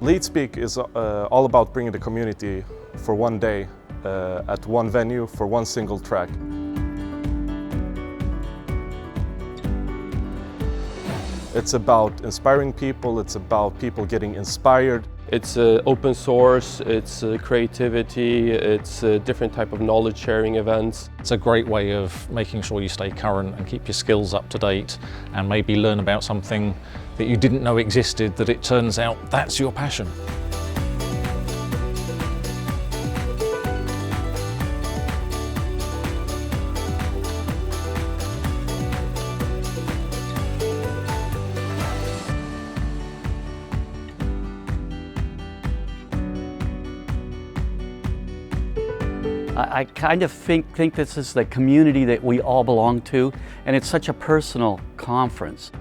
Leetspeak is all about bringing the community for one day at one venue for one single track. It's about inspiring people, it's about people getting inspired. It's open source, it's creativity, it's a different type of knowledge sharing events. It's a great way of making sure you stay current and keep your skills up to date and maybe learn about something that you didn't know existed, that it turns out that's your passion. I kind of think this is the community that we all belong to, and it's such a personal conference.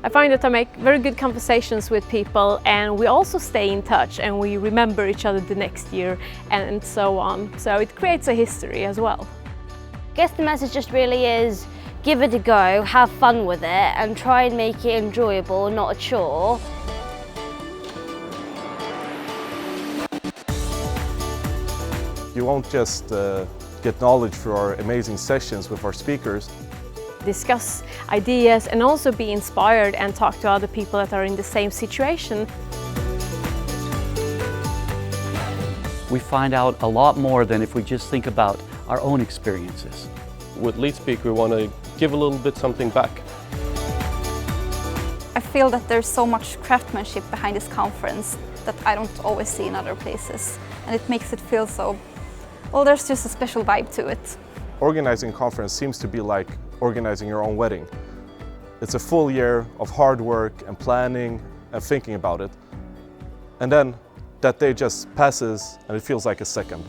I find that I make very good conversations with people, and we also stay in touch and we remember each other the next year and so on. So it creates a history as well. I guess the message just really is give it a go, have fun with it and try and make it enjoyable, not a chore. You won't just get knowledge through our amazing sessions with our speakers. Discuss ideas and also be inspired and talk to other people that are in the same situation. We find out a lot more than if we just think about our own experiences. With Leetspeak, we want to give a little bit something back. I feel that there's so much craftsmanship behind this conference that I don't always see in other places. And it makes it feel so, well, there's just a special vibe to it. Organizing a conference seems to be like organizing your own wedding. It's a full year of hard work and planning and thinking about it. And then that day just passes and it feels like a second.